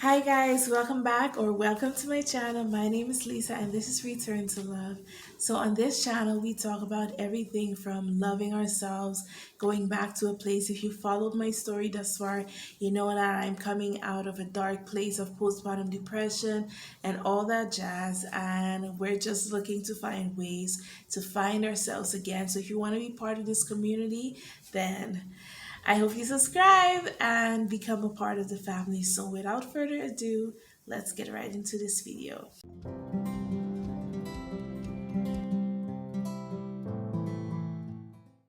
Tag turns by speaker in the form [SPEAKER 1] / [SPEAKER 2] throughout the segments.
[SPEAKER 1] Hi guys, welcome back or welcome to my channel. My name is Lisa and this is Return to Love. So on this channel we talk about everything from loving ourselves, going back to a place. If you followed my story thus far, you know that I'm coming out of a dark place of postpartum depression and all that jazz, and we're just looking to find ways to find ourselves again. So if you want to be part of this community, then I hope you subscribe and become a part of the family. So without further ado, let's get right into this video.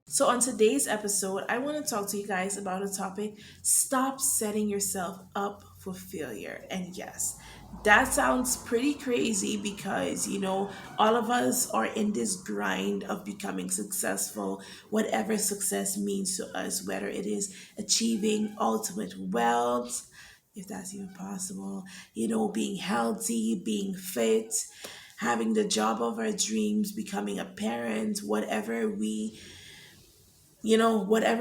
[SPEAKER 1] So on today's episode, I want to talk to you guys about a topic: stop setting yourself up for failure. And yes, that sounds pretty crazy because, all of us are in this grind of becoming successful, whatever success means to us, whether it is achieving ultimate wealth, if that's even possible, being healthy, being fit, having the job of our dreams, becoming a parent, whatever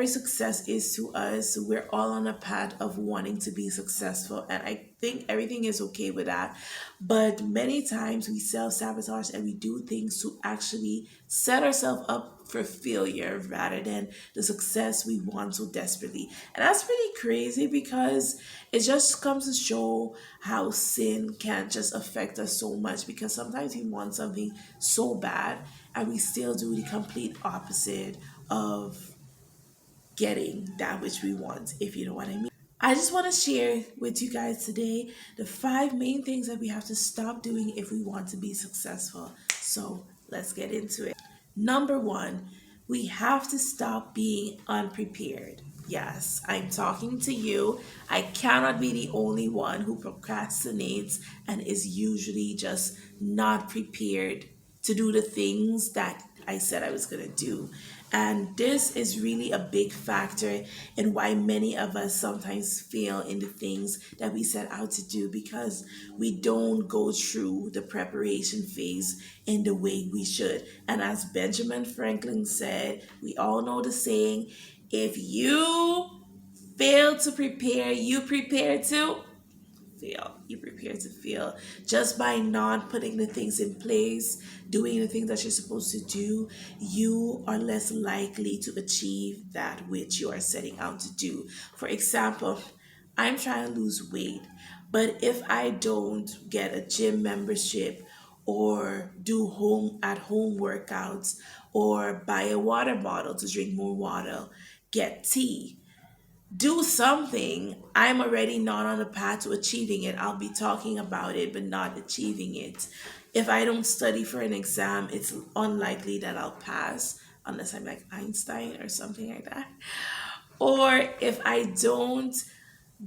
[SPEAKER 1] success is to us, we're all on a path of wanting to be successful. And I think everything is okay with that. But many times we self sabotage and we do things to actually set ourselves up for failure rather than the success we want so desperately. And that's pretty crazy because it just comes to show how sin can just affect us so much, because sometimes we want something so bad and we still do the complete opposite of getting that which we want, if you know what I mean. I just want to share with you guys today the five main things that we have to stop doing if we want to be successful. So let's get into it. Number one, we have to stop being unprepared. Yes, I'm talking to you. I cannot be the only one who procrastinates and is usually just not prepared to do the things that I said I was going to do. And this is really a big factor in why many of us sometimes fail in the things that we set out to do, because we don't go through the preparation phase in the way we should. And as Benjamin Franklin said, we all know the saying: if you fail to prepare, you prepare to fail. You prepare to fail. Just by not putting the things in place, doing the things that you're supposed to do, you are less likely to achieve that which you are setting out to do. For example, I'm trying to lose weight, but if I don't get a gym membership or do home at home workouts or buy a water bottle to drink more water, get tea, do something, I'm already not on the path to achieving it. I'll be talking about it, but not achieving it. If I don't study for an exam, it's unlikely that I'll pass, unless I'm like Einstein or something like that. Or if I don't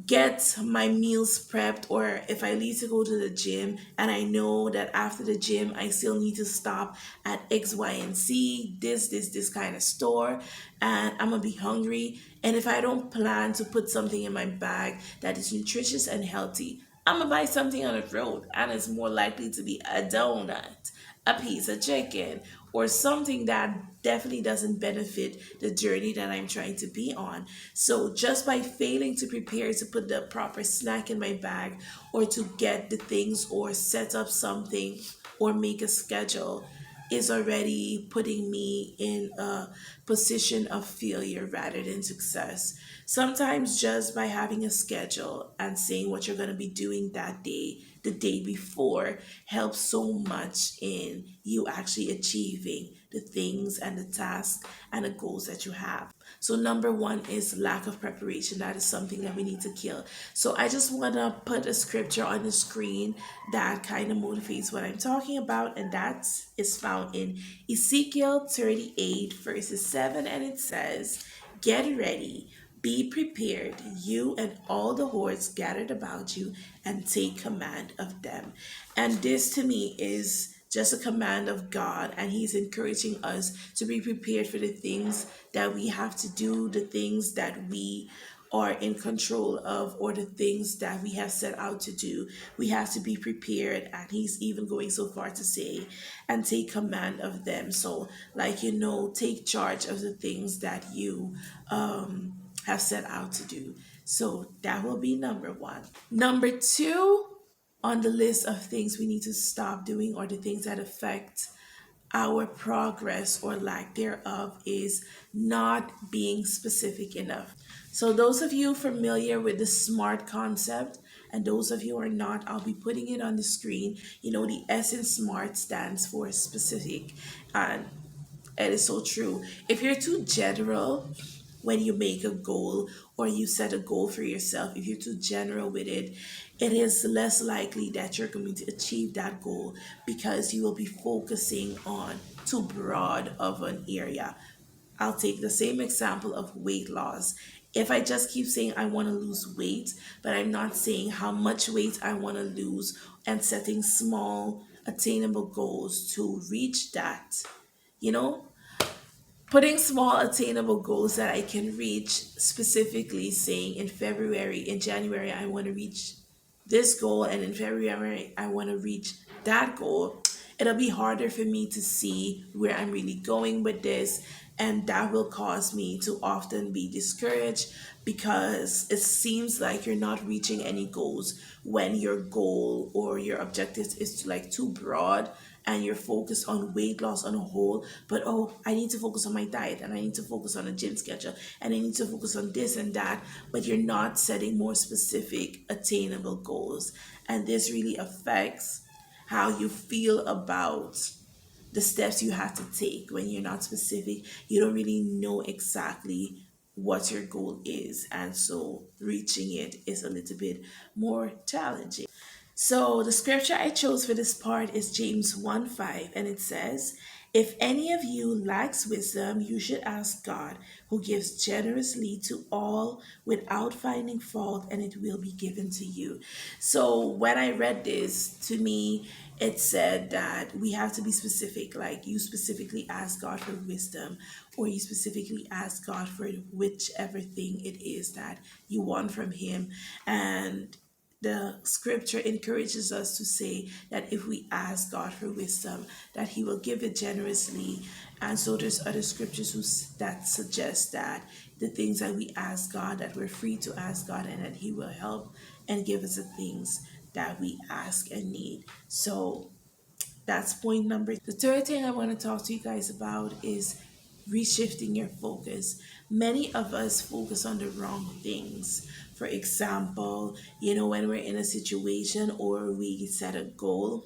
[SPEAKER 1] get my meals prepped, or if I need to go to the gym and I know that after the gym I still need to stop at X, Y, and Z, this kind of store, and I'm gonna be hungry. And if I don't plan to put something in my bag that is nutritious and healthy, I'm gonna buy something on the road, and it's more likely to be a donut, a piece of chicken, or something that definitely doesn't benefit the journey that I'm trying to be on. So just by failing to prepare to put the proper snack in my bag, or to get the things, or set up something, or make a schedule, is already putting me in a position of failure rather than success. Sometimes just by having a schedule and saying what you're going to be doing that day, the day before, helps so much in you actually achieving the things and the tasks and the goals that you have. So number one is lack of preparation. That is something that we need to kill. So I just want to put a scripture on the screen that kind of motivates what I'm talking about, and that is found in Ezekiel 38 verses 7, and it says, "Get ready, be prepared, you and all the hordes gathered about you, and take command of them." And this to me is just a command of God, and He's encouraging us to be prepared for the things that we have to do, the things that we are in control of, or the things that we have set out to do. We have to be prepared, and He's even going so far to say, and take command of them. So, like, take charge of the things that you have set out to do. So that will be number one. Number two on the list of things we need to stop doing, or the things that affect our progress or lack thereof, is not being specific enough. So, those of you familiar with the SMART concept, and those of you who are not, I'll be putting it on the screen. You know, the S in SMART stands for specific, and it is so true. If you're too general when you make a goal or you set a goal for yourself, if you're too general with it, it is less likely that you're going to achieve that goal, because you will be focusing on too broad of an area. I'll take the same example of weight loss. If I just keep saying I want to lose weight, but I'm not saying how much weight I want to lose and setting small, attainable goals to reach that, you know, putting small attainable goals that I can reach, specifically saying in February, in January, I want to reach this goal, and in February, I want to reach that goal. It'll be harder for me to see where I'm really going with this, and that will cause me to often be discouraged, because it seems like you're not reaching any goals when your goal or your objective is like too broad, and you're focused on weight loss on a whole. But oh, I need to focus on my diet, and I need to focus on a gym schedule, and I need to focus on this and that, but you're not setting more specific attainable goals. And this really affects how you feel about the steps you have to take. When you're not specific, you don't really know exactly what your goal is, and so reaching it is a little bit more challenging. So the scripture I chose for this part is James 1:5, and it says, "If any of you lacks wisdom, you should ask God, who gives generously to all without finding fault, and it will be given to you." So when I read this, to me, it said that we have to be specific. Like, you specifically ask God for wisdom, or you specifically ask God for whichever thing it is that you want from Him. And the scripture encourages us to say that if we ask God for wisdom, that He will give it generously. And so there's other scriptures that suggest that the things that we ask God, that we're free to ask God, and that He will help and give us the things that we ask and need. So that's point number. The third thing I want to talk to you guys about is reshifting your focus. Many of us focus on the wrong things. For example, when we're in a situation or we set a goal,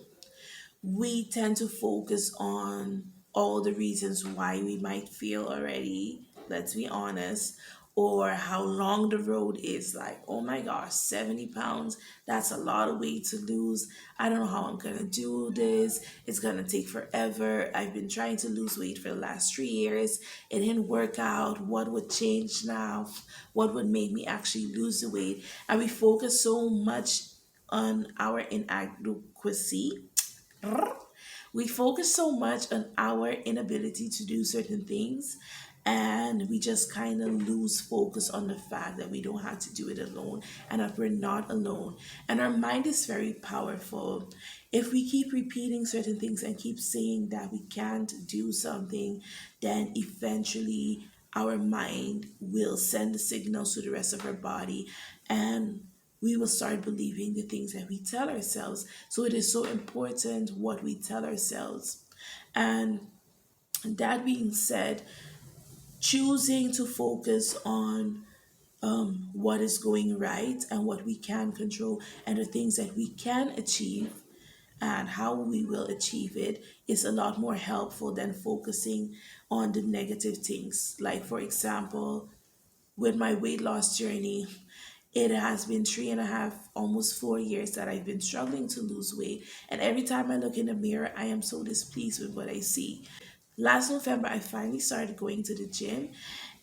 [SPEAKER 1] we tend to focus on all the reasons why we might fail already, let's be honest, or how long the road is. Like, oh my gosh, 70 pounds, that's a lot of weight to lose. I don't know how I'm gonna do this. It's gonna take forever. I've been trying to lose weight for the last 3 years. It didn't work out. What would change now? What would make me actually lose the weight? And we focus so much on our inadequacy. We focus so much on our inability to do certain things, and we just kind of lose focus on the fact that we don't have to do it alone, and that we're not alone. And our mind is very powerful. If we keep repeating certain things and keep saying that we can't do something, then eventually our mind will send the signals to the rest of our body, and we will start believing the things that we tell ourselves. So it is so important what we tell ourselves. And that being said, choosing to focus on what is going right and what we can control and the things that we can achieve and how we will achieve it is a lot more helpful than focusing on the negative things. Like, for example, with my weight loss journey, it has been 3.5, almost 4 years that I've been struggling to lose weight. And every time I look in the mirror, I am so displeased with what I see. Last November, I finally started going to the gym.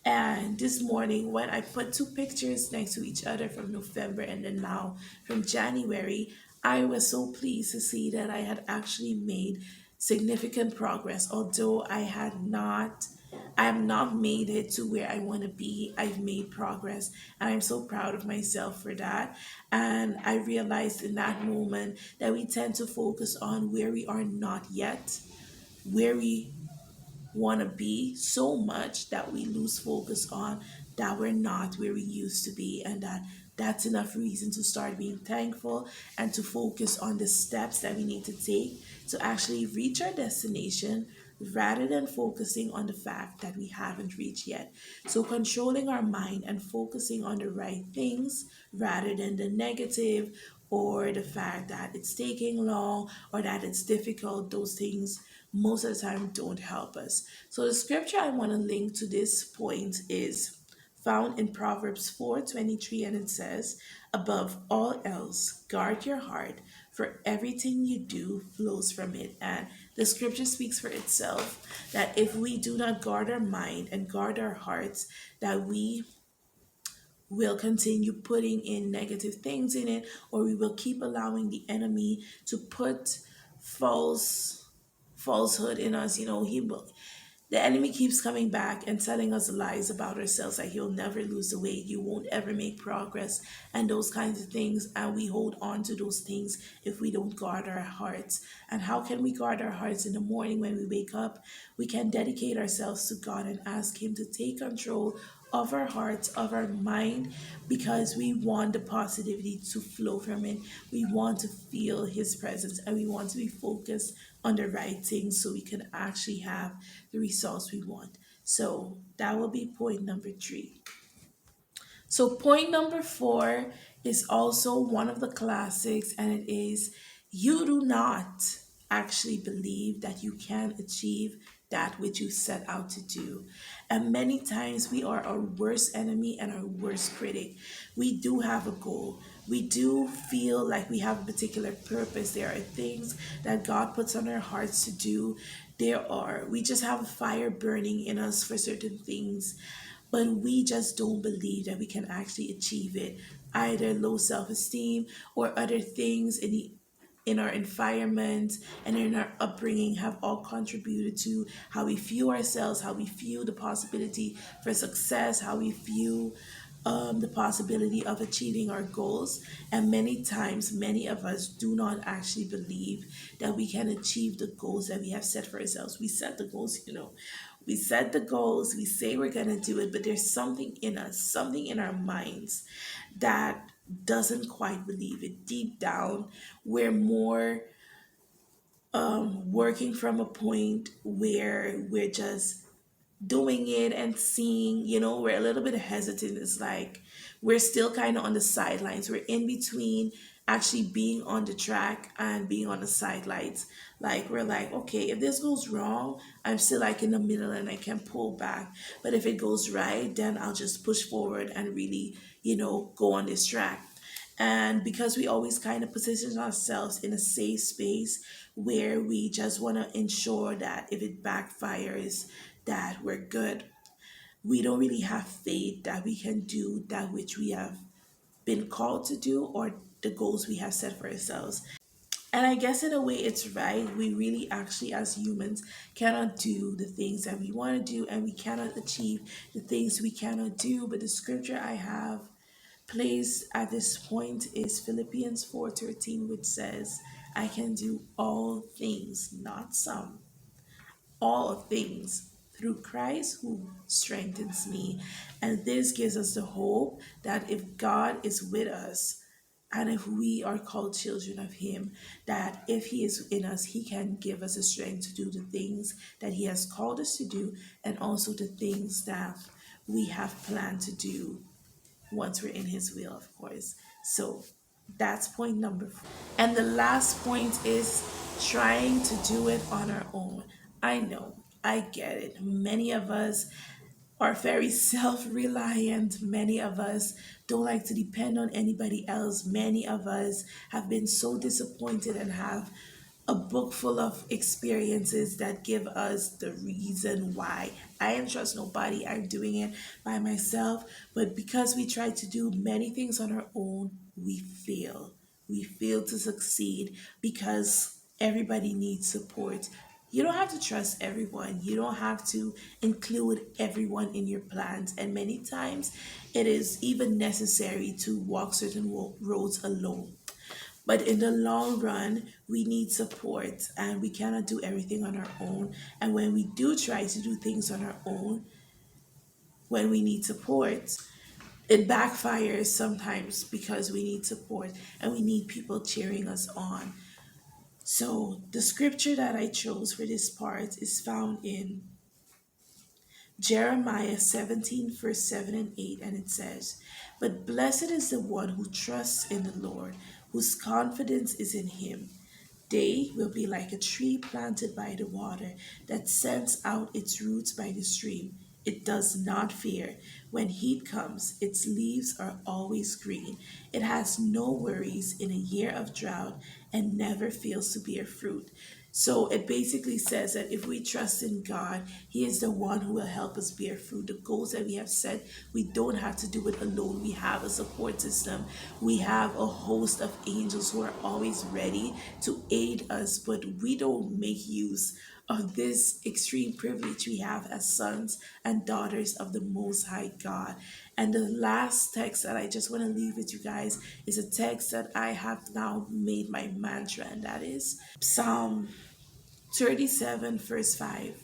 [SPEAKER 1] And this morning, when I put two pictures next to each other from November and then now from January, I was so pleased to see that I had actually made significant progress. Although I have not made it to where I want to be. I've made progress, and I'm so proud of myself for that. And I realized in that moment that we tend to focus on where we are not yet, where we want to be, so much that we lose focus on that we're not where we used to be, and that's enough reason to start being thankful and to focus on the steps that we need to take to actually reach our destination rather than focusing on the fact that we haven't reached yet. So, controlling our mind and focusing on the right things rather than the negative or the fact that it's taking long or that it's difficult, those things most of the time don't help us. So, the scripture I want to link to this point is found in Proverbs 4:23, and it says, "Above all else, guard your heart, for everything you do flows from it." And the scripture speaks for itself that if we do not guard our mind and guard our hearts, that we will continue putting in negative things in it, or we will keep allowing the enemy to put false falsehood in us. The enemy keeps coming back and telling us lies about ourselves, like you'll never lose the weight, you won't ever make progress, and those kinds of things. And we hold on to those things if we don't guard our hearts. And how can we guard our hearts? In the morning when we wake up, we can dedicate ourselves to God and ask Him to take control of our hearts, of our mind, because we want the positivity to flow from it. We want to feel His presence and we want to be focused on the right things so we can actually have the results we want. So that will be point number three. So, point number four is also one of the classics, and it is you do not actually believe that you can achieve that which you set out to do. And many times we are our worst enemy and our worst critic. We do have a goal. We do feel like we have a particular purpose. There are things that God puts on our hearts to do. We just have a fire burning in us for certain things, but we just don't believe that we can actually achieve it. Either low self-esteem or other things in our environment and in our upbringing have all contributed to how we view ourselves, how we view the possibility for success, how we view the possibility of achieving our goals. And many times, many of us do not actually believe that we can achieve the goals that we have set for ourselves. We set the goals, we set the goals, we say we're going to do it, but there's something in us, something in our minds that doesn't quite believe it. Deep down, we're more working from a point where we're just doing it and seeing, we're a little bit hesitant. It's like we're still kind of on the sidelines. We're in between actually being on the track and being on the sidelines. Like we're like, okay, if this goes wrong, I'm still like in the middle and I can pull back. But if it goes right, then I'll just push forward and really, go on this track. And because we always kind of position ourselves in a safe space where we just want to ensure that if it backfires, that we're good. We don't really have faith that we can do that which we have been called to do or the goals we have set for ourselves. And I guess in a way it's right. We really actually as humans cannot do the things that we want to do and we cannot achieve the things we cannot do. But the scripture I have placed at this point is Philippians 4:13, which says, I can do all things, not some, all things through Christ who strengthens me. And this gives us the hope that if God is with us and if we are called children of Him, that if He is in us, He can give us the strength to do the things that He has called us to do and also the things that we have planned to do once we're in His will, of course. So that's point number four. And the last point is trying to do it on our own. I know, I get it. Many of us are very self reliant. Many of us don't like to depend on anybody else. Many of us have been so disappointed and have a book full of experiences that give us the reason why I don't trust nobody. I'm doing it by myself. But because we try to do many things on our own, we fail. We fail to succeed because everybody needs support. You don't have to trust everyone. You don't have to include everyone in your plans. And many times it is even necessary to walk certain roads alone. But in the long run, we need support and we cannot do everything on our own. And when we do try to do things on our own, when we need support, it backfires sometimes because we need support and we need people cheering us on. So, the scripture that I chose for this part is found in Jeremiah 17, verse 7 and 8, and it says, "But blessed is the one who trusts in the Lord, whose confidence is in him. They will be like a tree planted by the water that sends out its roots by the stream. It does not fear. When heat comes, its leaves are always green. It has no worries in a year of drought and never fails to bear fruit." So it basically says that if we trust in God, He is the one who will help us bear fruit. The goals that we have set, we don't have to do it alone. We have a support system. We have a host of angels who are always ready to aid us, but we don't make use of this extreme privilege we have as sons and daughters of the Most High God. And the last text that I just want to leave with you guys is a text that I have now made my mantra, and that is Psalm 37, verse 5.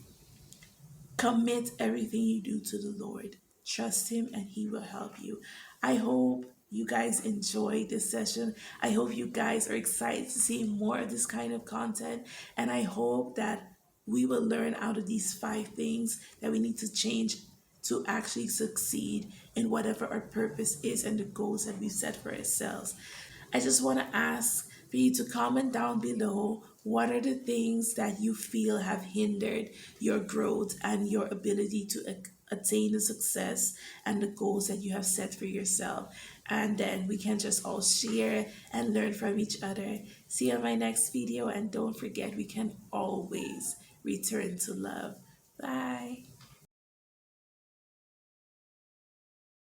[SPEAKER 1] Commit everything you do to the Lord. Trust Him and He will help you. I hope you guys enjoyed this session. I hope you guys are excited to see more of this kind of content. And I hope that we will learn out of these 5 things that we need to change to actually succeed in whatever our purpose is and the goals that we set for ourselves. I just want to ask for you to comment down below what are the things that you feel have hindered your growth and your ability to attain the success and the goals that you have set for yourself. And then we can just all share and learn from each other. See you in my next video, and don't forget we can always return to love. Bye.